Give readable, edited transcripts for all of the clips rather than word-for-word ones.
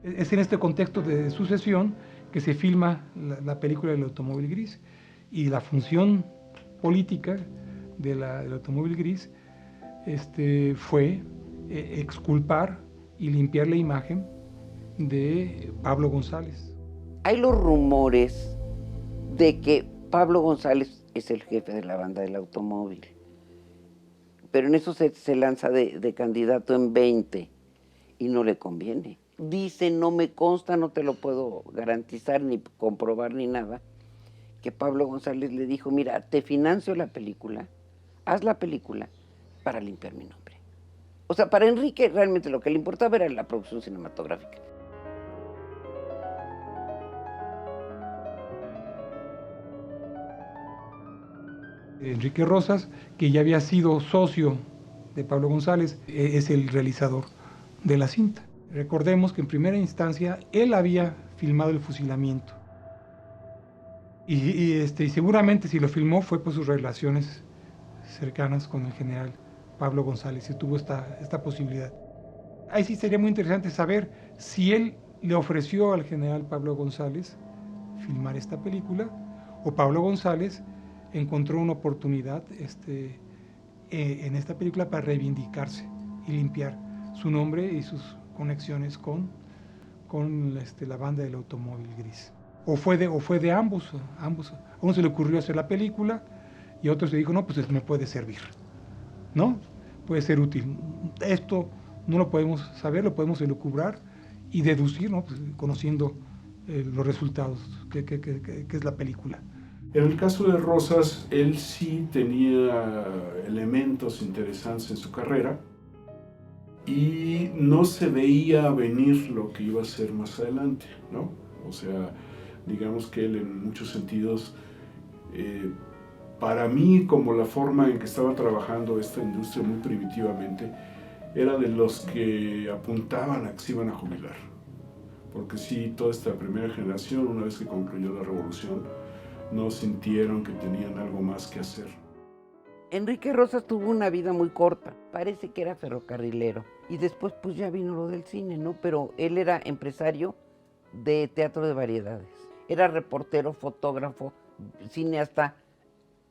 Es en este contexto de sucesión que se filma la película del automóvil gris, y la función política del automóvil gris fue exculpar y limpiar la imagen de Pablo González. Hay los rumores de que Pablo González es el jefe de la banda del automóvil, pero en eso se lanza de candidato en 20 y no le conviene. Dice, no me consta, no te lo puedo garantizar ni comprobar ni nada, que Pablo González le dijo, mira, te financio la película, haz la película para limpiar mi nombre. O sea, para Enrique realmente lo que le importaba era la producción cinematográfica. Enrique Rosas, que ya había sido socio de Pablo González, es el realizador de la cinta. Recordemos que en primera instancia él había filmado el fusilamiento. Y seguramente si lo filmó fue por sus relaciones cercanas con el general Pablo González, y tuvo esta posibilidad. Ahí sí sería muy interesante saber si él le ofreció al general Pablo González filmar esta película, o Pablo González encontró una oportunidad en esta película para reivindicarse y limpiar su nombre y sus conexiones con la banda del automóvil gris. O fue de ambos. A uno se le ocurrió hacer la película y a otro se dijo, no, pues me puede servir, ¿no? Puede ser útil. Esto no lo podemos saber, lo podemos elucubrar y deducir, ¿no? Pues, conociendo los resultados, que es la película. En el caso de Rosas, él sí tenía elementos interesantes en su carrera y no se veía venir lo que iba a ser más adelante, ¿no? O sea, digamos que él en muchos sentidos, para mí, como la forma en que estaba trabajando esta industria muy primitivamente, era de los que apuntaban a que se iban a jubilar. Porque sí, toda esta primera generación, una vez que concluyó la revolución, no sintieron que tenían algo más que hacer. Enrique Rosas tuvo una vida muy corta, parece que era ferrocarrilero, y después pues ya vino lo del cine, ¿no? Pero él era empresario de teatro de variedades, era reportero, fotógrafo, cineasta,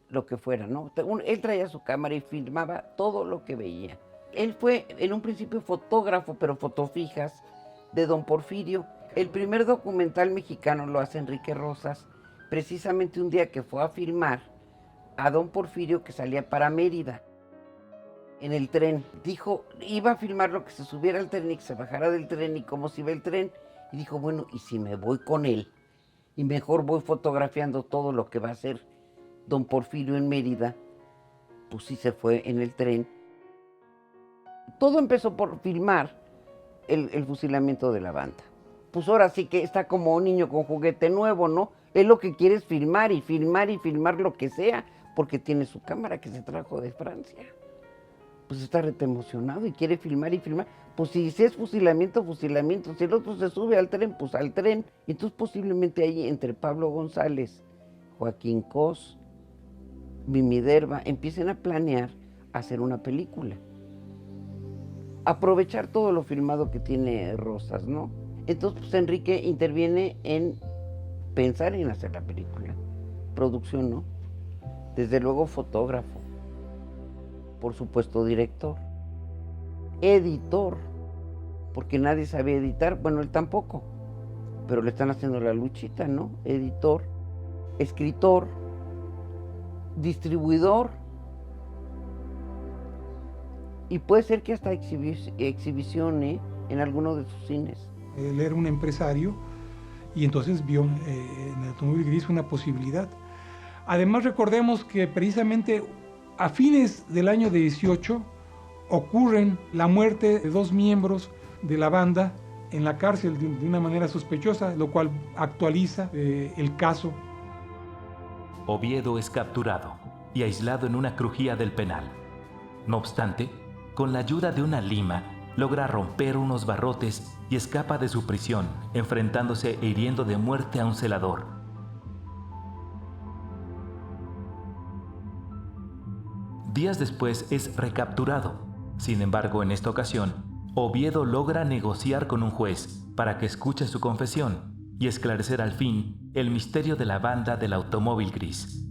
lo que fuera, ¿no? Él traía su cámara y filmaba todo lo que veía. Él fue en un principio fotógrafo, pero fotofijas, de Don Porfirio. El primer documental mexicano lo hace Enrique Rosas, precisamente un día que fue a filmar a Don Porfirio, que salía para Mérida en el tren. Dijo, iba a filmar lo que se subiera al tren y que se bajara del tren y cómo se iba el tren. Y dijo, bueno, ¿y si me voy con él? Y mejor voy fotografiando todo lo que va a hacer Don Porfirio en Mérida. Pues sí se fue en el tren. Todo empezó por filmar el fusilamiento de la banda. Pues ahora sí que está como un niño con juguete nuevo, ¿no? Él lo que quiere es filmar y filmar y filmar lo que sea, porque tiene su cámara que se trajo de Francia. Pues está rete emocionado y quiere filmar y filmar. Pues si es fusilamiento, fusilamiento. Si el otro se sube al tren, pues al tren. Y entonces posiblemente ahí entre Pablo González, Joaquín Cos, Mimi Derba, empiecen a planear hacer una película. Aprovechar todo lo filmado que tiene Rosas, ¿no? Entonces, pues Enrique interviene en pensar en hacer la película. Producción, ¿no? Desde luego fotógrafo. Por supuesto director. Editor. Porque nadie sabía editar. Bueno, él tampoco. Pero le están haciendo la luchita, ¿no? Editor. Escritor. Distribuidor. Y puede ser que hasta exhibición en alguno de sus cines. Él era un empresario y entonces vio en el automóvil gris una posibilidad. Además, recordemos que precisamente a fines del año 18 ocurren la muerte de 2 miembros de la banda en la cárcel de una manera sospechosa, lo cual actualiza el caso. Oviedo es capturado y aislado en una crujía del penal. No obstante, con la ayuda de una lima, logra romper unos barrotes y escapa de su prisión, enfrentándose e hiriendo de muerte a un celador. Días después es recapturado. Sin embargo, en esta ocasión, Oviedo logra negociar con un juez para que escuche su confesión y esclarecer al fin el misterio de la banda del automóvil gris,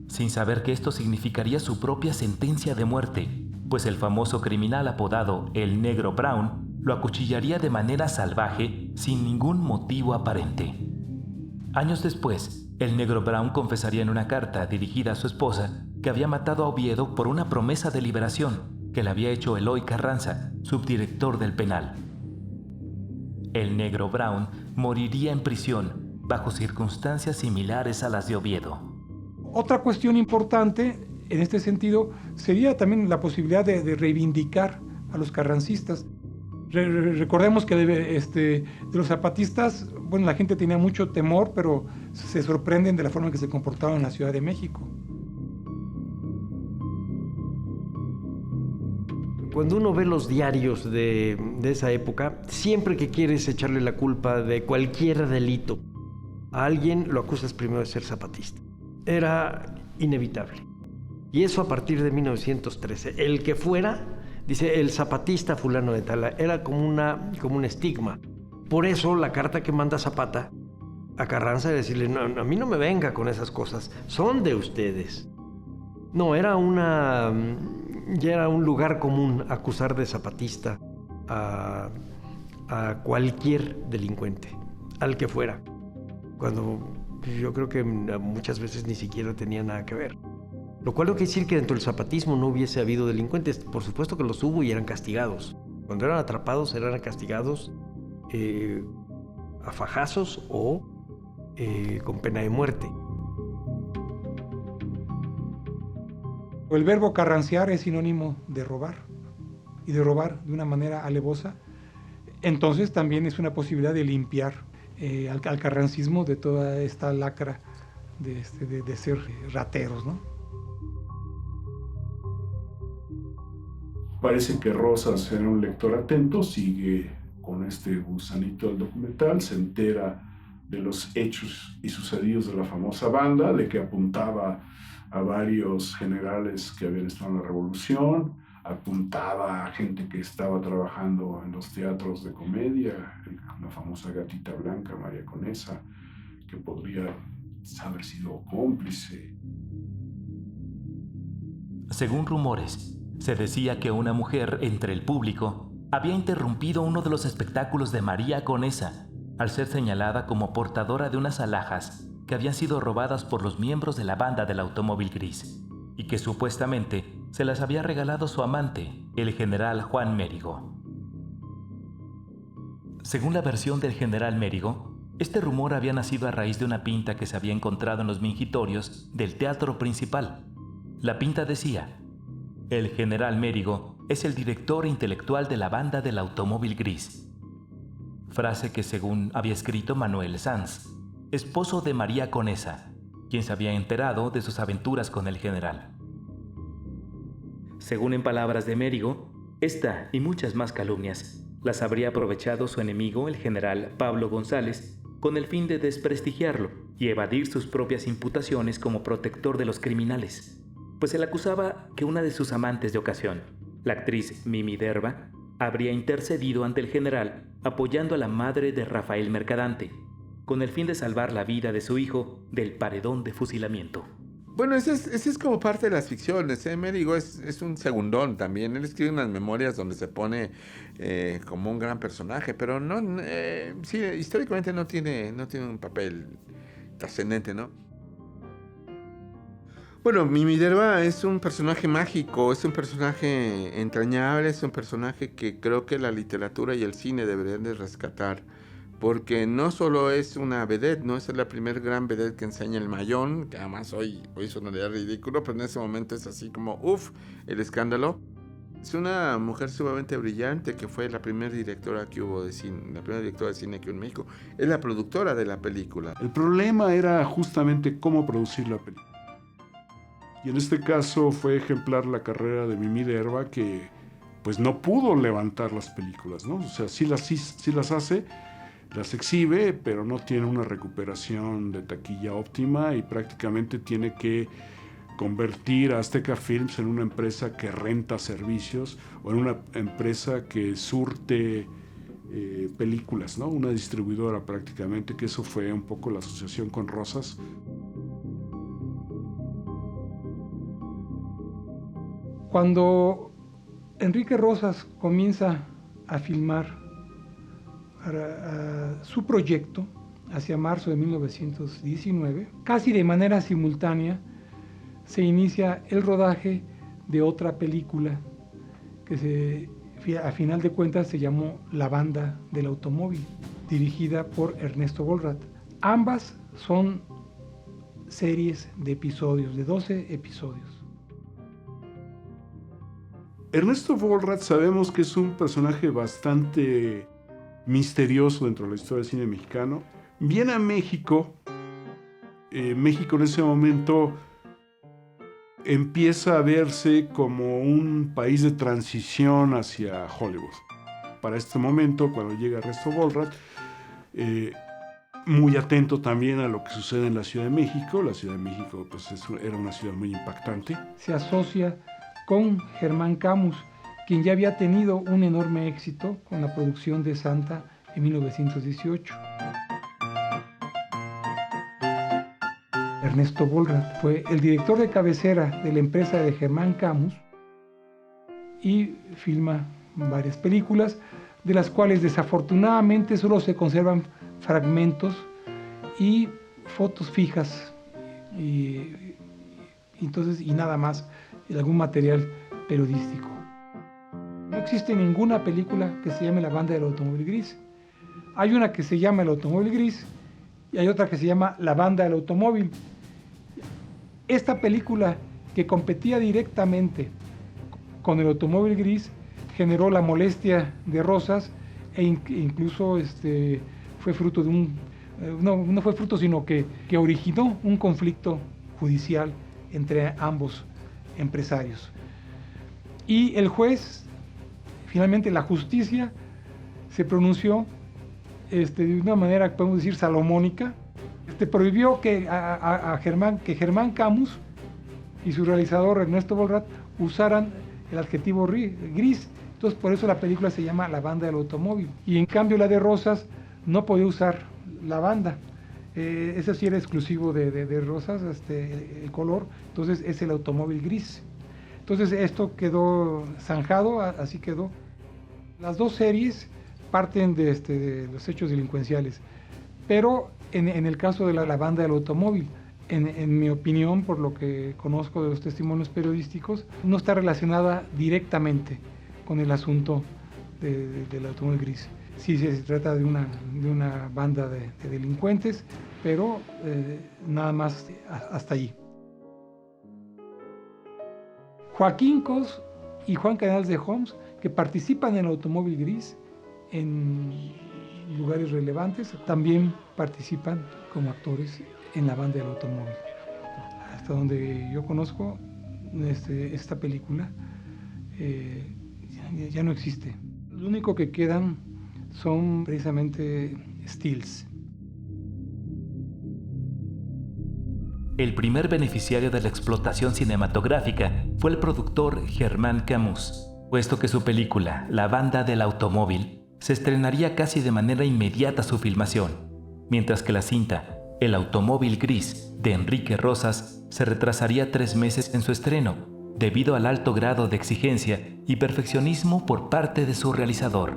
sin saber que esto significaría su propia sentencia de muerte, pues el famoso criminal apodado el Negro Brown lo acuchillaría de manera salvaje sin ningún motivo aparente. Años después, el Negro Brown confesaría en una carta dirigida a su esposa que había matado a Oviedo por una promesa de liberación que le había hecho Eloy Carranza, subdirector del penal. El Negro Brown moriría en prisión bajo circunstancias similares a las de Oviedo. Otra cuestión importante en este sentido sería también la posibilidad de reivindicar a los carrancistas. Recordemos que de los zapatistas, bueno, la gente tenía mucho temor, pero se sorprenden de la forma en que se comportaban en la Ciudad de México. Cuando uno ve los diarios de esa época, siempre que quieres echarle la culpa de cualquier delito a alguien, lo acusas primero de ser zapatista. Era inevitable. Y eso a partir de 1913. El que fuera, dice, el zapatista fulano de tal, era como un estigma. Por eso la carta que manda Zapata a Carranza era decirle, no, a mí no me venga con esas cosas, son de ustedes. No, ya era un lugar común acusar de zapatista a cualquier delincuente, al que fuera, cuando yo creo que muchas veces ni siquiera tenía nada que ver. Lo cual no quiere decir que dentro del zapatismo no hubiese habido delincuentes. Por supuesto que los hubo y eran castigados. Cuando eran atrapados eran castigados a fajazos o con pena de muerte. El verbo carranciar es sinónimo de robar, y de robar de una manera alevosa. Entonces también es una posibilidad de limpiar al carrancismo de toda esta lacra de ser rateros, ¿no? Parece que Rosas era un lector atento, sigue con este gusanito del documental, se entera de los hechos y sucedidos de la famosa banda, de que apuntaba a varios generales que habían estado en la revolución, apuntaba a gente que estaba trabajando en los teatros de comedia, la famosa Gatita Blanca, María Conesa, que podría haber sido cómplice. Según rumores, se decía que una mujer entre el público había interrumpido uno de los espectáculos de María Conesa al ser señalada como portadora de unas alhajas que habían sido robadas por los miembros de la banda del automóvil gris y que supuestamente se las había regalado su amante, el general Juan Mérigo. Según la versión del general Mérigo, este rumor había nacido a raíz de una pinta que se había encontrado en los mingitorios del teatro principal. La pinta decía: el general Mérigo es el director intelectual de la banda del automóvil gris. Frase que según había escrito Manuel Sanz, esposo de María Conesa, quien se había enterado de sus aventuras con el general. Según en palabras de Mérigo, esta y muchas más calumnias las habría aprovechado su enemigo, el general Pablo González, con el fin de desprestigiarlo y evadir sus propias imputaciones como protector de los criminales, pues se le acusaba que una de sus amantes de ocasión, la actriz Mimi Derba, habría intercedido ante el general apoyando a la madre de Rafael Mercadante, con el fin de salvar la vida de su hijo del paredón de fusilamiento. Bueno, ese es como parte de las ficciones, ¿eh? Mérigo es un segundón también. Él escribe unas memorias donde se pone como un gran personaje, pero no, sí, históricamente no tiene un papel trascendente, ¿no? Bueno, Mimi Derba es un personaje mágico, es un personaje entrañable, es un personaje que creo que la literatura y el cine deberían de rescatar, porque no solo es una vedette, no es la primer gran vedette que enseña el mayón, que además hoy sonaría ridículo, pero en ese momento es así como, el escándalo. Es una mujer sumamente brillante que fue la primera directora que hubo de cine, la primera directora de cine aquí en México. Es la productora de la película. El problema era justamente cómo producir la película. Y en este caso fue ejemplar la carrera de Mimi Derba, que pues no pudo levantar las películas, ¿no? O sea, sí las hace, las exhibe, pero no tiene una recuperación de taquilla óptima y prácticamente tiene que convertir a Azteca Films en una empresa que renta servicios o en una empresa que surte películas, ¿no? Una distribuidora prácticamente, que eso fue un poco la asociación con Rosas. Cuando Enrique Rosas comienza a filmar su proyecto hacia marzo de 1919, casi de manera simultánea se inicia el rodaje de otra película que a final de cuentas se llamó La Banda del Automóvil, dirigida por Ernesto Bollrath. Ambas son series de episodios, de 12 episodios. Ernesto Bollrath sabemos que es un personaje bastante misterioso dentro de la historia del cine mexicano. Viene a México. México en ese momento empieza a verse como un país de transición hacia Hollywood. Para este momento, cuando llega Ernesto Bollrath, muy atento también a lo que sucede en la Ciudad de México. La Ciudad de México pues, era una ciudad muy impactante. Se asocia con Germán Camus, quien ya había tenido un enorme éxito con la producción de Santa en 1918. Ernesto Bollrath fue el director de cabecera de la empresa de Germán Camus y filma varias películas, de las cuales desafortunadamente solo se conservan fragmentos y fotos fijas y nada más, algún material periodístico. No existe ninguna película que se llame La Banda del Automóvil Gris. Hay una que se llama El Automóvil Gris y hay otra que se llama La Banda del Automóvil. Esta película, que competía directamente con El Automóvil Gris, generó la molestia de Rosas e incluso fue fruto de no fue fruto, sino que originó un conflicto judicial entre ambos empresarios. Y el juez, finalmente la justicia, se pronunció de una manera, podemos decir, salomónica. Prohibió que Germán Camus y su realizador Ernesto Bollrath usaran el adjetivo gris. Entonces, por eso la película se llama La Banda del Automóvil. Y en cambio la de Rosas no podía usar la banda. Eso sí era exclusivo de Rosas, el color. Entonces es el automóvil gris. Entonces esto quedó zanjado, así quedó. Las dos series parten de los hechos delincuenciales, pero en el caso de la Banda del Automóvil, en mi opinión, por lo que conozco de los testimonios periodísticos, no está relacionada directamente con el asunto del automóvil gris. Sí se trata de una banda de delincuentes, pero nada más hasta allí. Joaquín Cos y Juan Canals de Homs, que participan en el automóvil gris en lugares relevantes, también participan como actores en la Banda del Automóvil. Hasta donde yo conozco, esta película ya no existe. Lo único que quedan son precisamente stills. El primer beneficiario de la explotación cinematográfica fue el productor Germán Camus, puesto que su película La Banda del Automóvil se estrenaría casi de manera inmediata su filmación, mientras que la cinta El Automóvil Gris de Enrique Rosas se retrasaría 3 meses en su estreno, debido al alto grado de exigencia y perfeccionismo por parte de su realizador.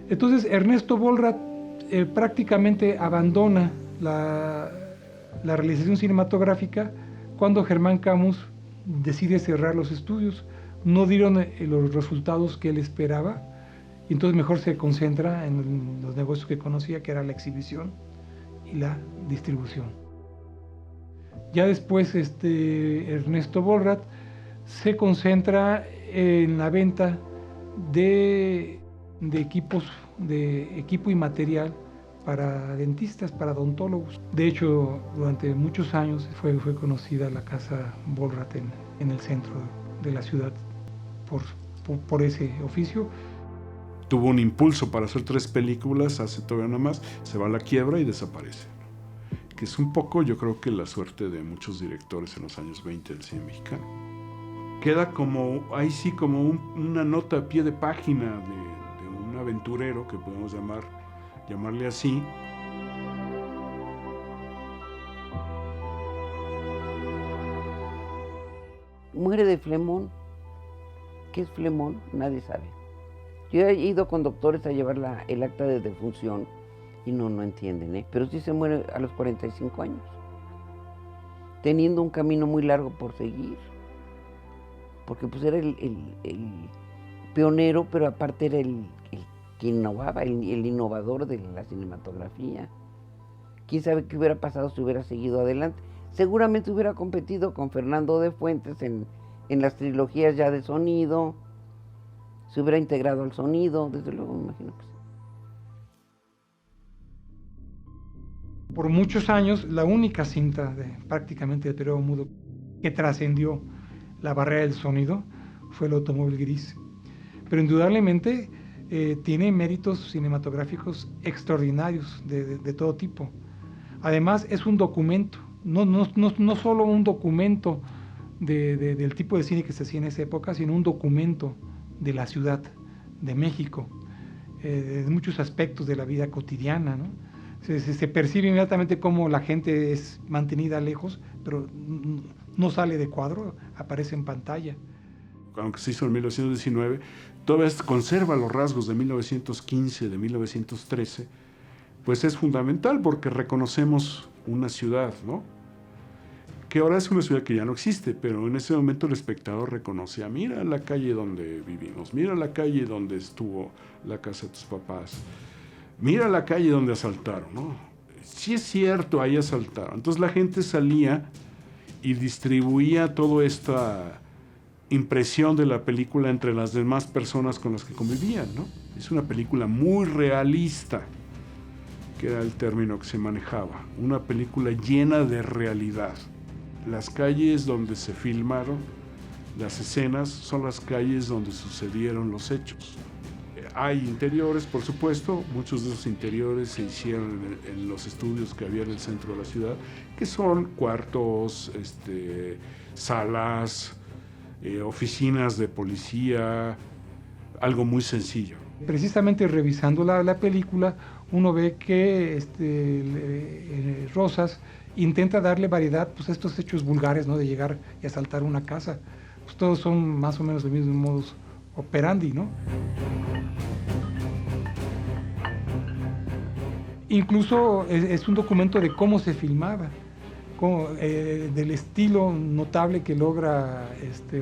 Entonces Ernesto Bollrath prácticamente abandona la realización cinematográfica cuando Germán Camus decide cerrar los estudios. No dieron los resultados que él esperaba, y entonces mejor se concentra en los negocios que conocía, que era la exhibición y la distribución. Ya después Ernesto Bollrath se concentra en la venta de equipo y material para dentistas, para odontólogos. De hecho, durante muchos años fue conocida la casa Bollrath en el centro de la ciudad por ese oficio. Tuvo un impulso para hacer 3 películas, hace todavía una más, se va a la quiebra y desaparece. que es un poco, yo creo que la suerte de muchos directores en los años 20 del cine mexicano. Queda como, ahí sí, como una nota a pie de página de un aventurero, que podemos llamarle así. Muere de flemón. ¿Qué es flemón? Nadie sabe. Yo he ido con doctores a llevar el acta de defunción y no entienden, ¿eh? Pero sí se muere a los 45 años, teniendo un camino muy largo por seguir, porque pues era el pionero, pero aparte era el que innovaba, el innovador de la cinematografía. ¿Quién sabe qué hubiera pasado si hubiera seguido adelante? Seguramente hubiera competido con Fernando de Fuentes en las trilogías ya de sonido, se hubiera integrado al sonido, desde luego me imagino que sí. Por muchos años, la única cinta prácticamente del periodo mudo que trascendió la barrera del sonido fue El automóvil gris. Pero indudablemente tiene méritos cinematográficos extraordinarios de todo tipo. Además, es un documento, no solo un documento del tipo de cine que se hacía en esa época, sino un documento de la ciudad de México, de muchos aspectos de la vida cotidiana, ¿no? Se percibe inmediatamente cómo la gente es mantenida lejos, pero no sale de cuadro, aparece en pantalla. Aunque se hizo en 1919, todavía conserva los rasgos de 1915, de 1913, pues es fundamental porque reconocemos una ciudad, ¿no? Que ahora es una ciudad que ya no existe, pero en ese momento el espectador reconoce, mira la calle donde vivimos, mira la calle donde estuvo la casa de tus papás, mira la calle donde asaltaron, ¿no? Sí es cierto, ahí asaltaron. Entonces la gente salía y distribuía toda esta impresión de la película entre las demás personas con las que convivían, ¿no? Es una película muy realista, que era el término que se manejaba, una película llena de realidad. Las calles donde se filmaron las escenas son las calles donde sucedieron los hechos. Hay interiores, por supuesto, muchos de esos interiores se hicieron en los estudios que había en el centro de la ciudad, que son cuartos, salas, oficinas de policía, algo muy sencillo. Precisamente revisando la película, uno ve que Rosas intenta darle variedad pues, a estos hechos vulgares, ¿no? De llegar y asaltar una casa. Pues, todos son más o menos del mismo modus operandi, ¿no? Incluso es un documento de cómo se filmaba, del estilo notable que logra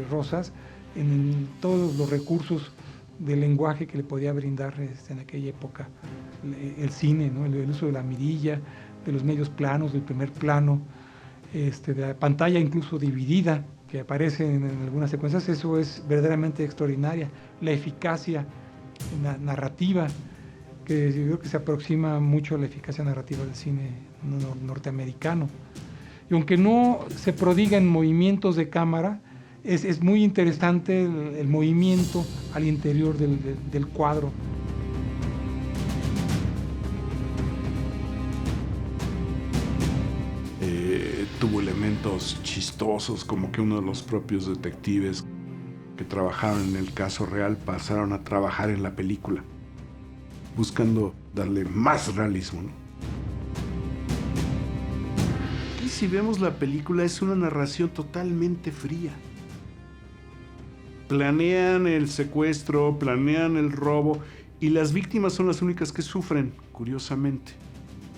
Rosas en todos los recursos del lenguaje que le podía brindar en aquella época el cine, ¿no? El uso de la mirilla, de los medios planos, del primer plano, de la pantalla incluso dividida que aparece en algunas secuencias. Eso es verdaderamente extraordinaria. La eficacia narrativa, que yo creo que se aproxima mucho a la eficacia narrativa del cine norteamericano. Y aunque no se prodiga en movimientos de cámara, es muy interesante el movimiento al interior del cuadro. Tuvo elementos chistosos, como que uno de los propios detectives que trabajaron en el caso real pasaron a trabajar en la película, buscando darle más realismo, ¿no? Y si vemos la película, es una narración totalmente fría. Planean el secuestro, planean el robo, y las víctimas son las únicas que sufren, curiosamente.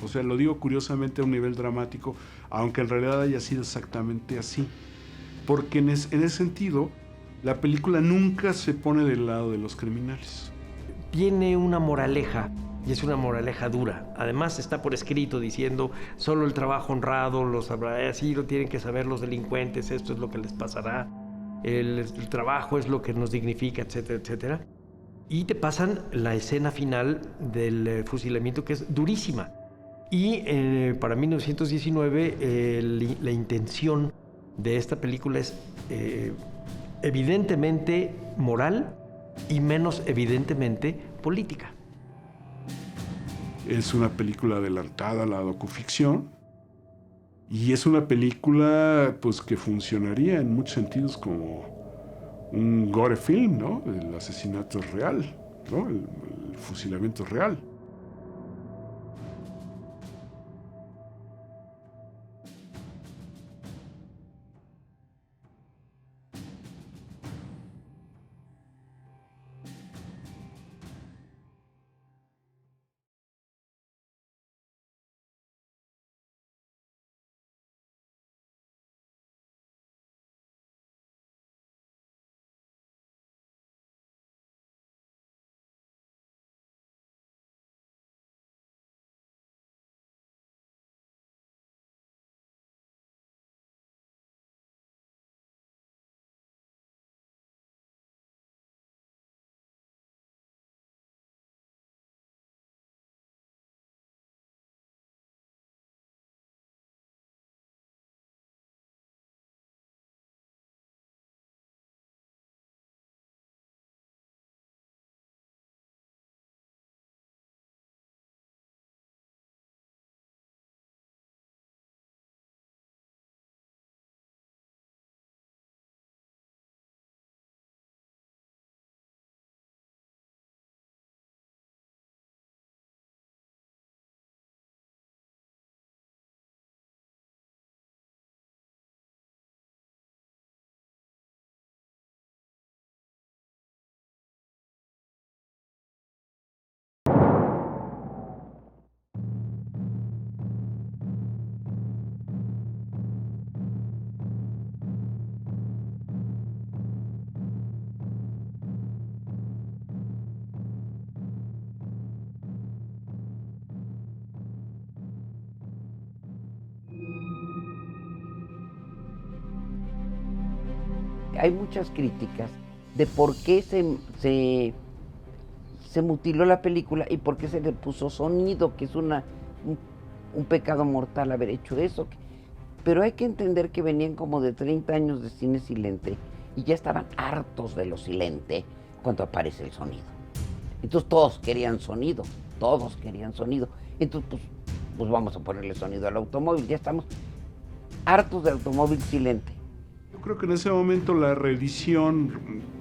O sea, lo digo curiosamente a un nivel dramático, aunque en realidad haya sido exactamente así. Porque en ese sentido, la película nunca se pone del lado de los criminales. Tiene una moraleja, y es una moraleja dura. Además, está por escrito diciendo, solo el trabajo honrado lo sabrá, así lo tienen que saber los delincuentes, esto es lo que les pasará, el trabajo es lo que nos dignifica, etcétera, etcétera. Y te pasan la escena final del fusilamiento, que es durísima. Y para 1919 la intención de esta película es evidentemente moral y menos evidentemente política. Es una película adelantada a la docuficción, Y es una película pues que funcionaría en muchos sentidos como un gore film, ¿no? El asesinato es real, ¿no? El fusilamiento es real. Hay muchas críticas de por qué se mutiló la película y por qué se le puso sonido, que es un pecado mortal haber hecho eso. Pero hay que entender que venían como de 30 años de cine silente y ya estaban hartos de lo silente cuando aparece el sonido. Entonces todos querían sonido, Entonces pues vamos a ponerle sonido al automóvil, ya estamos hartos del automóvil silente. Yo creo que en ese momento la reedición,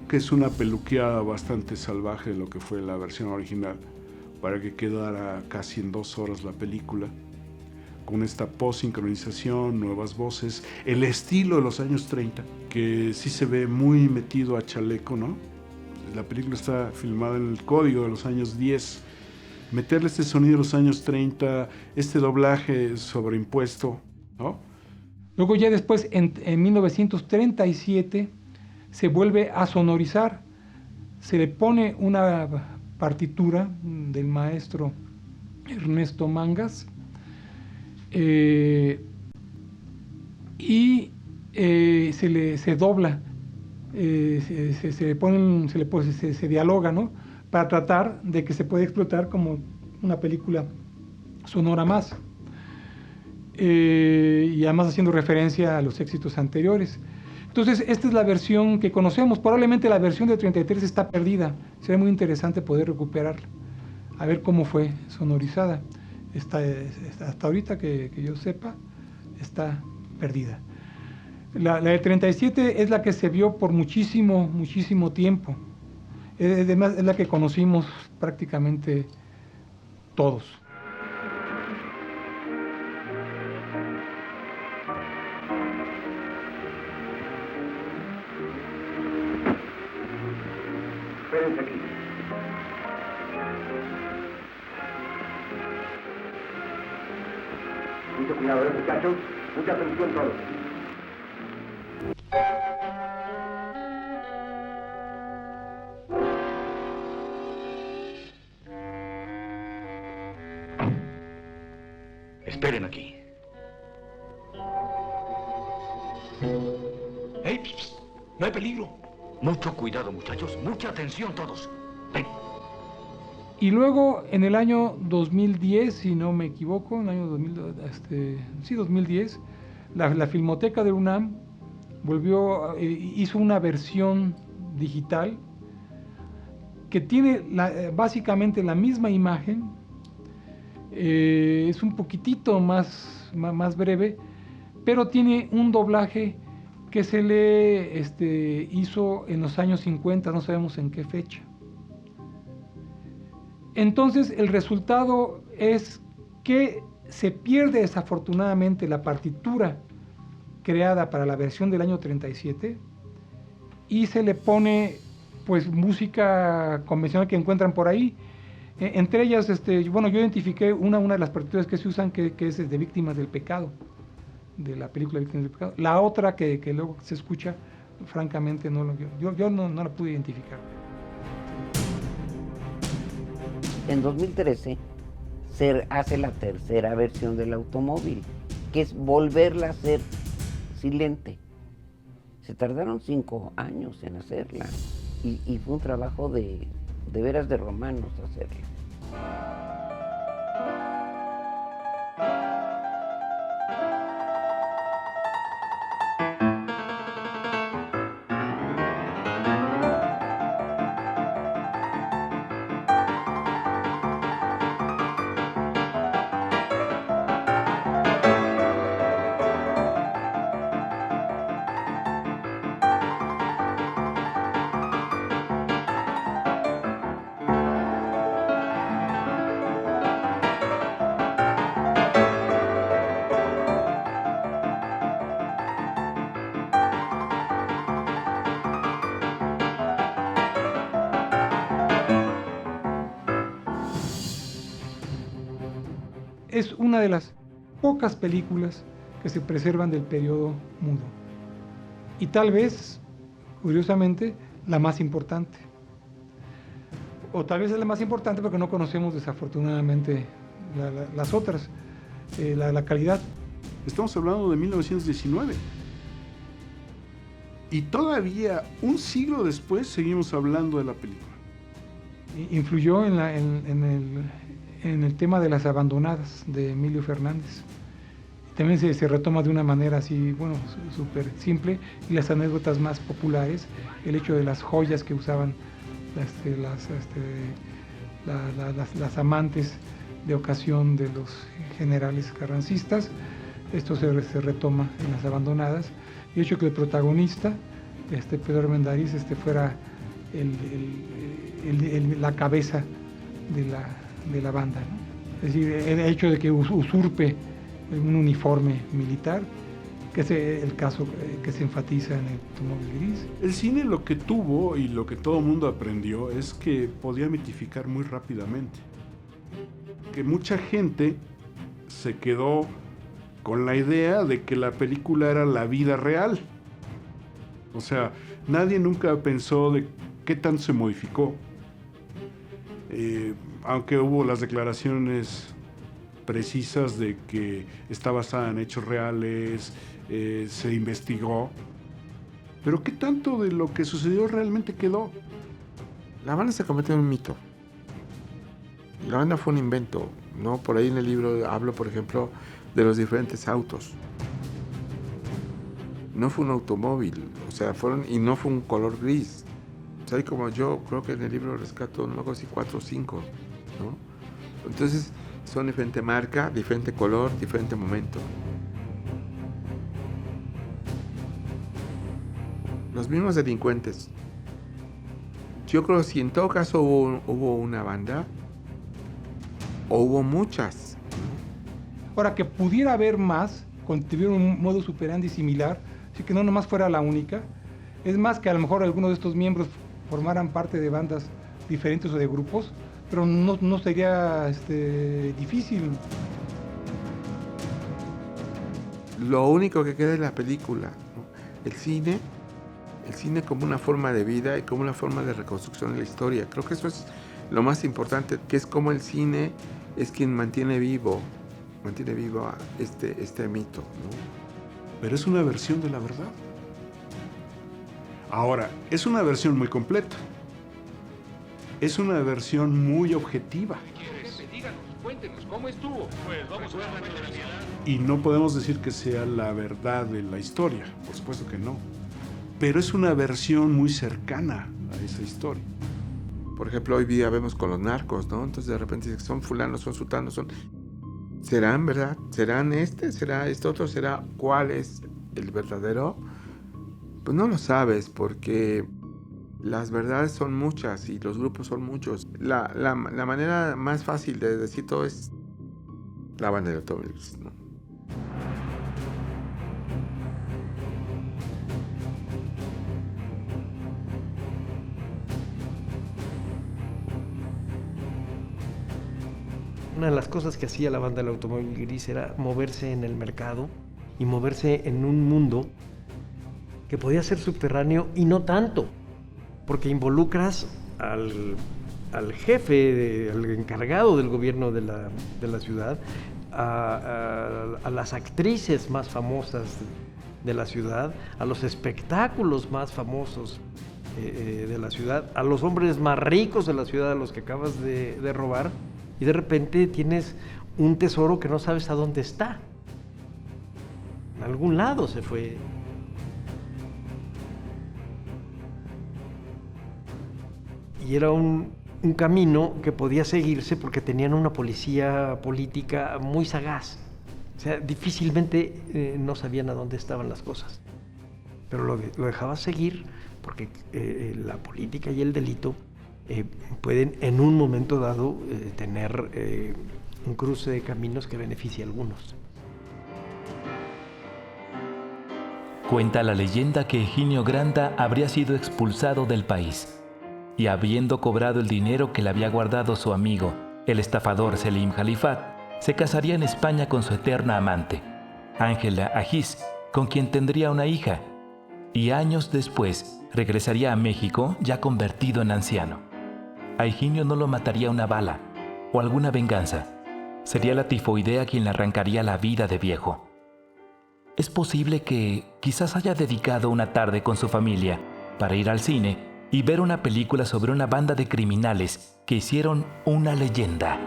que es una peluqueada bastante salvaje de lo que fue la versión original, para que quedara casi en 2 horas la película, con esta post-sincronización, nuevas voces, el estilo de los años 30, que sí se ve muy metido a chaleco, ¿no? La película está filmada en el código de los años 10. Meterle este sonido de los años 30, este doblaje sobreimpuesto, ¿no? Luego ya después, en 1937, se vuelve a sonorizar. Se le pone una partitura del maestro Ernesto Mangas y se dobla, se dialoga, ¿no? Para tratar de que se pueda explotar como una película sonora más. Y además haciendo referencia a los éxitos anteriores. Entonces, esta es la versión que conocemos. Probablemente la versión de 33 está perdida. Sería muy interesante poder recuperarla, a ver cómo fue sonorizada. Hasta ahorita que yo sepa, está perdida. La de 37 es la que se vio por muchísimo tiempo. Además, es la que conocimos prácticamente todos. Espérense aquí. Mucho cuidado, muchachos. Mucha atención todos. Esperen aquí. ¡Hey! Pss, no hay peligro. Mucho cuidado, muchachos. Mucha atención todos. Ven. Y luego, en el año 2010, si no me equivoco, en el año 2010, la Filmoteca de UNAM hizo una versión digital que tiene básicamente la misma imagen, es un poquitito más breve, pero tiene un doblaje que se le hizo en los años 50, no sabemos en qué fecha. Entonces el resultado es que se pierde desafortunadamente la partitura creada para la versión del año 37 y se le pone pues música convencional que encuentran por ahí. Entre ellas, yo identifiqué una de las partituras que se usan que es de Víctimas del Pecado, de la película Víctimas del Pecado. La otra que luego se escucha, francamente yo no la pude identificar. En 2013 se hace la tercera versión del automóvil, que es volverla a hacer silente. Se tardaron 5 años en hacerla y fue un trabajo de veras de romanos hacerla. Es una de las pocas películas que se preservan del periodo mudo. Y tal vez, curiosamente, la más importante. O tal vez es la más importante porque no conocemos desafortunadamente las otras, la calidad. Estamos hablando de 1919. Y todavía, un siglo después, seguimos hablando de la película. Influyó en el tema de las abandonadas de Emilio Fernández. También se retoma de una manera así, súper simple, y las anécdotas más populares, el hecho de las joyas que usaban las amantes de ocasión de los generales carrancistas. Esto se retoma en las abandonadas. Y el hecho que el protagonista, Pedro Armendáriz, fuera la cabeza de la banda, ¿no? Es decir, el hecho de que usurpe un uniforme militar, que es el caso que se enfatiza en el automóvil gris. El cine lo que tuvo y lo que todo el mundo aprendió es que podía mitificar muy rápidamente. Que mucha gente se quedó con la idea de que la película era la vida real. O sea, nadie nunca pensó de qué tanto se modificó. Aunque hubo las declaraciones precisas de que está basada en hechos reales, se investigó. Pero ¿qué tanto de lo que sucedió realmente quedó? La banda se convirtió en un mito. La banda fue un invento, ¿no? Por ahí en el libro hablo, por ejemplo, de los diferentes autos. No fue un automóvil, o sea, y no fue un color gris. O sea, como yo creo que en el libro rescato, no me acuerdo si 4 o 5, ¿no? Entonces, son diferente marca, diferente color, diferente momento. Los mismos delincuentes. Yo creo que si en todo caso hubo una banda, o hubo muchas. Ahora, que pudiera haber más, cuando tuviera un modus operandi similar, así que no nomás fuera la única, es más que a lo mejor algunos de estos miembros formaran parte de bandas diferentes o de grupos, pero no sería difícil. Lo único que queda es la película, ¿no? El cine como una forma de vida y como una forma de reconstrucción de la historia. Creo que eso es lo más importante, que es como el cine es quien mantiene vivo este mito, ¿no? Pero es una versión de la verdad. Ahora, es una versión muy completa. Es una versión muy objetiva. Díganos, cuéntenos, ¿cómo estuvo? Pues vamos a ver la televisión. Y no podemos decir que sea la verdad de la historia, por supuesto que no. Pero es una versión muy cercana a esa historia. Por ejemplo, hoy día vemos con los narcos, ¿no? Entonces de repente son fulanos, son sutanos, son... ¿Serán verdad? ¿Serán este? ¿Será este otro? ¿Será cuál es el verdadero? Pues no lo sabes, porque las verdades son muchas y los grupos son muchos. La manera más fácil de decir todo es la banda de automóviles, ¿no? Una de las cosas que hacía la banda del Automóvil Gris era moverse en el mercado y moverse en un mundo que podía ser subterráneo y no tanto, porque involucras al jefe, al encargado del gobierno de la ciudad, a las actrices más famosas de la ciudad, a los espectáculos más famosos de la ciudad, a los hombres más ricos de la ciudad, a los que acabas de robar, y de repente tienes un tesoro que no sabes a dónde está. En algún lado se fue. Y era un camino que podía seguirse porque tenían una policía política muy sagaz. O sea, difícilmente no sabían a dónde estaban las cosas. Pero lo dejabas seguir porque la política y el delito pueden en un momento dado tener un cruce de caminos que beneficie a algunos. Cuenta la leyenda que Higinio Granda habría sido expulsado del país y, habiendo cobrado el dinero que le había guardado su amigo, el estafador Selim Khalifat, se casaría en España con su eterna amante, Ángela Agiz, con quien tendría una hija, y años después regresaría a México ya convertido en anciano. A Higinio no lo mataría una bala o alguna venganza. Sería la tifoidea quien le arrancaría la vida de viejo. Es posible que quizás haya dedicado una tarde con su familia para ir al cine y ver una película sobre una banda de criminales que hicieron una leyenda.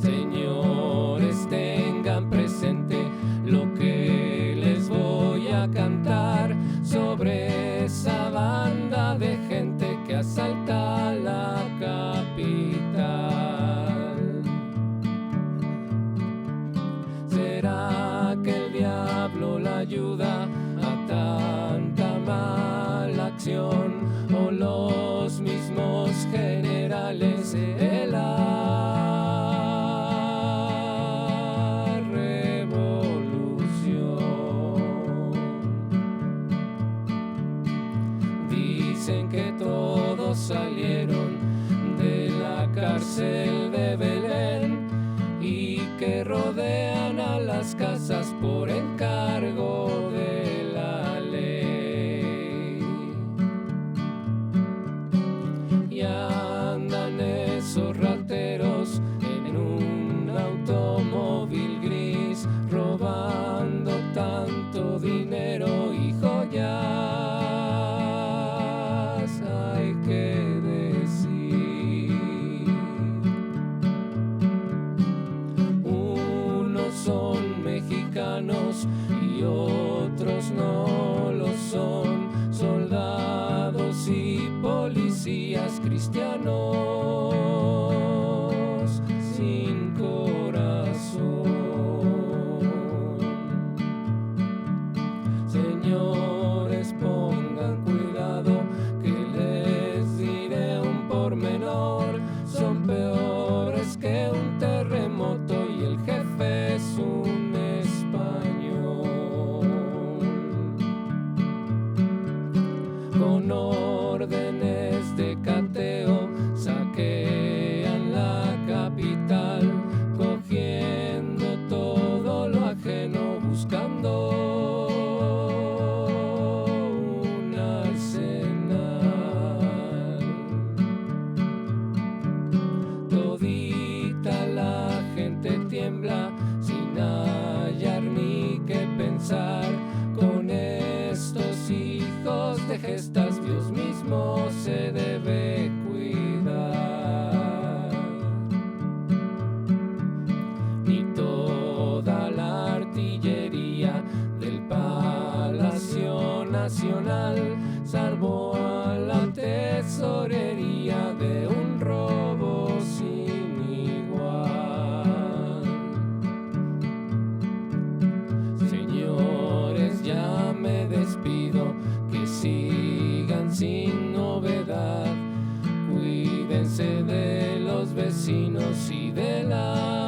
Señores, tengan presente lo que les voy a cantar sobre esa banda de gente que asalta la capital. ¿Será que el diablo la ayuda a tanta mala acción o los mismos generales de la salieron de la cárcel de Belén y que rodean a las casas por encargo de la ley? Y andan esos rateros en un automóvil gris robando tanto dinero y joyas. Y otros no lo son, soldados y policías cristianos sin corazón. Señores, pongan cuidado que les diré un pormenor, son peores que un terremoto y el jefe es un con órdenes de cateo, saqué vecinos y de la